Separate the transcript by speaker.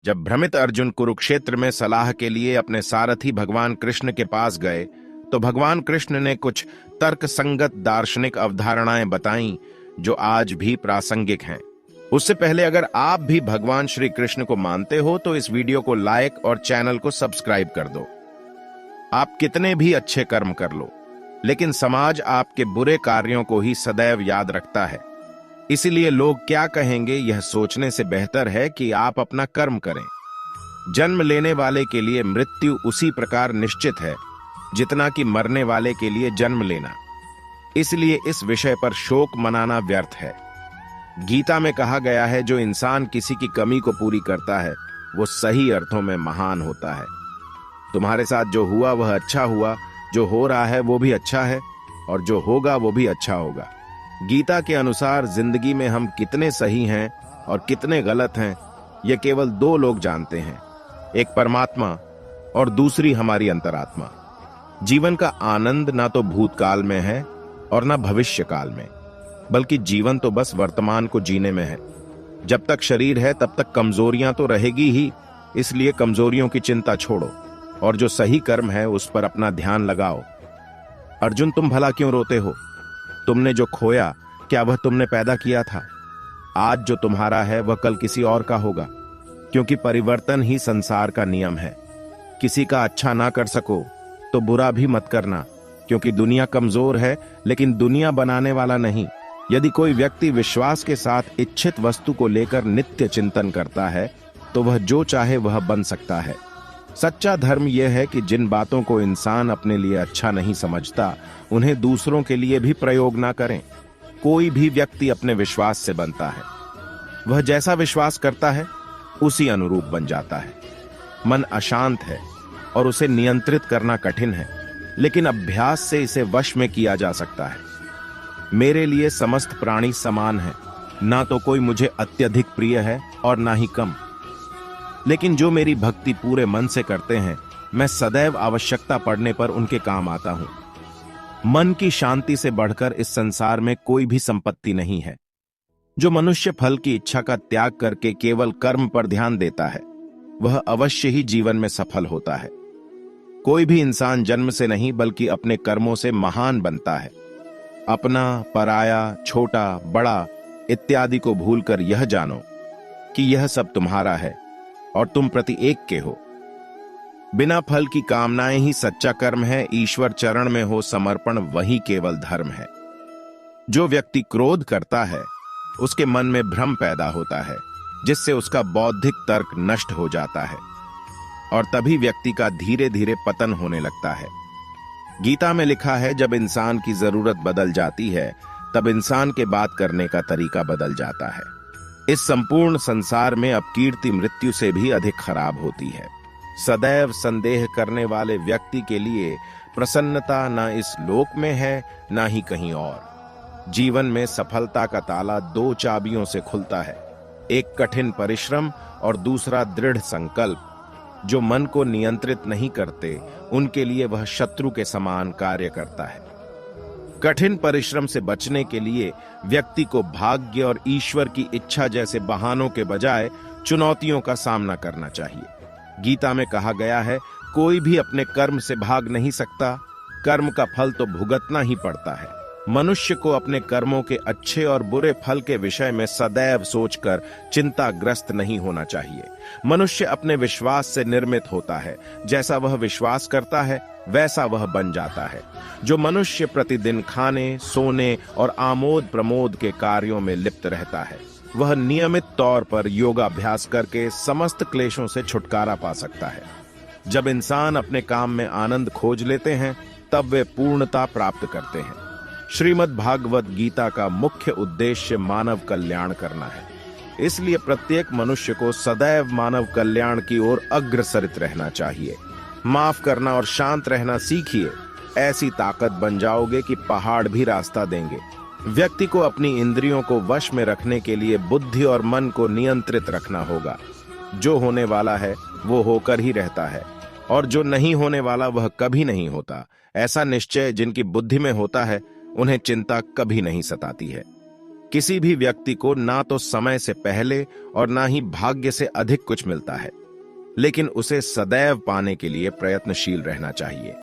Speaker 1: जब भ्रमित अर्जुन कुरुक्षेत्र में सलाह के लिए अपने सारथी भगवान कृष्ण के पास गए तो भगवान कृष्ण ने कुछ तर्कसंगत दार्शनिक अवधारणाएं बताईं जो आज भी प्रासंगिक हैं। उससे पहले अगर आप भी भगवान श्री कृष्ण को मानते हो तो इस वीडियो को लाइक और चैनल को सब्सक्राइब कर दो। आप कितने भी अच्छे कर्म कर लो, लेकिन समाज आपके बुरे कार्यों को ही सदैव याद रखता है। इसीलिए लोग क्या कहेंगे यह सोचने से बेहतर है कि आप अपना कर्म करें। जन्म लेने वाले के लिए मृत्यु उसी प्रकार निश्चित है जितना कि मरने वाले के लिए जन्म लेना। इसलिए इस विषय पर शोक मनाना व्यर्थ है। गीता में कहा गया है, जो इंसान किसी की कमी को पूरी करता है वो सही अर्थों में महान होता है। तुम्हारे साथ जो हुआ वह अच्छा हुआ, जो हो रहा है वो भी अच्छा है, और जो होगा वो भी अच्छा होगा। गीता के अनुसार जिंदगी में हम कितने सही हैं और कितने गलत हैं ये केवल दो लोग जानते हैं, एक परमात्मा और दूसरी हमारी अंतरात्मा। जीवन का आनंद ना तो भूतकाल में है और ना भविष्य काल में, बल्कि जीवन तो बस वर्तमान को जीने में है। जब तक शरीर है तब तक कमजोरियां तो रहेगी ही, इसलिए कमजोरियों की चिंता छोड़ो और जो सही कर्म है उस पर अपना ध्यान लगाओ। अर्जुन, तुम भला क्यों रोते हो? तुमने जो खोया क्या वह तुमने पैदा किया था? आज जो तुम्हारा है वह कल किसी और का होगा, क्योंकि परिवर्तन ही संसार का नियम है। किसी का अच्छा ना कर सको तो बुरा भी मत करना, क्योंकि दुनिया कमजोर है लेकिन दुनिया बनाने वाला नहीं। यदि कोई व्यक्ति विश्वास के साथ इच्छित वस्तु को लेकर नित्य चिंतन करता है तो वह जो चाहे वह बन सकता है। सच्चा धर्म यह है कि जिन बातों को इंसान अपने लिए अच्छा नहीं समझता उन्हें दूसरों के लिए भी प्रयोग ना करें। कोई भी व्यक्ति अपने विश्वास से बनता है। वह जैसा विश्वास करता है उसी अनुरूप बन जाता है। मन अशांत है और उसे नियंत्रित करना कठिन है, लेकिन अभ्यास से इसे वश में किया जा सकता है। मेरे लिए समस्त प्राणी समान है, ना तो कोई मुझे अत्यधिक प्रिय है और ना ही कम। लेकिन जो मेरी भक्ति पूरे मन से करते हैं मैं सदैव आवश्यकता पड़ने पर उनके काम आता हूं। मन की शांति से बढ़कर इस संसार में कोई भी संपत्ति नहीं है। जो मनुष्य फल की इच्छा का त्याग करके केवल कर्म पर ध्यान देता है वह अवश्य ही जीवन में सफल होता है। कोई भी इंसान जन्म से नहीं बल्कि अपने कर्मों से महान बनता है। अपना, पराया, छोटा, बड़ा इत्यादि को भूलकर यह जानो कि यह सब तुम्हारा है और तुम प्रति एक के हो। बिना फल की कामनाएं ही सच्चा कर्म है। ईश्वर चरण में हो समर्पण वही केवल धर्म है। जो व्यक्ति क्रोध करता है उसके मन में भ्रम पैदा होता है, जिससे उसका बौद्धिक तर्क नष्ट हो जाता है और तभी व्यक्ति का धीरे धीरे पतन होने लगता है। गीता में लिखा है, जब इंसान की जरूरत बदल जाती है तब इंसान के बात करने का तरीका बदल जाता है। इस संपूर्ण संसार में अब कीर्ति मृत्यु से भी अधिक खराब होती है। सदैव संदेह करने वाले व्यक्ति के लिए प्रसन्नता न इस लोक में है न ही कहीं और। जीवन में सफलता का ताला दो चाबियों से खुलता है, एक कठिन परिश्रम और दूसरा दृढ़ संकल्प। जो मन को नियंत्रित नहीं करते उनके लिए वह शत्रु के समान कार्य करता है। कठिन परिश्रम से बचने के लिए व्यक्ति को भाग्य और ईश्वर की इच्छा जैसे बहानों के बजाय चुनौतियों का सामना करना चाहिए। गीता में कहा गया है, कोई भी अपने कर्म से भाग नहीं सकता, कर्म का फल तो भुगतना ही पड़ता है। मनुष्य को अपने कर्मों के अच्छे और बुरे फल के विषय में सदैव सोचकर चिंताग्रस्त नहीं होना चाहिए। मनुष्य अपने विश्वास से निर्मित होता है। जैसा वह विश्वास करता है वैसा वह बन जाता है। जो मनुष्य प्रतिदिन खाने, सोने और आमोद प्रमोद के कार्यों में लिप्त रहता है वह नियमित तौर पर योगाभ्यास करके समस्त क्लेशों से छुटकारा पा सकता है। जब इंसान अपने काम में आनंद खोज लेते हैं तब वे पूर्णता प्राप्त करते हैं। श्रीमद् भागवत गीता का मुख्य उद्देश्य मानव कल्याण करना है। इसलिए प्रत्येक मनुष्य को सदैव मानव कल्याण की ओर अग्रसरित रहना चाहिए। माफ करना और शांत रहना सीखिए। ऐसी ताकत बन जाओगे कि पहाड़ भी रास्ता देंगे। व्यक्ति को अपनी इंद्रियों को वश में रखने के लिए बुद्धि और मन को नियंत्रित रखना होगा। जो होने वाला है वो होकर ही रहता है और जो नहीं होने वाला वह कभी नहीं होता। ऐसा निश्चय जिनकी बुद्धि में होता है उन्हें चिंता कभी नहीं सताती है। किसी भी व्यक्ति को ना तो समय से पहले और ना ही भाग्य से अधिक कुछ मिलता है, लेकिन उसे सदैव पाने के लिए प्रयत्नशील रहना चाहिए।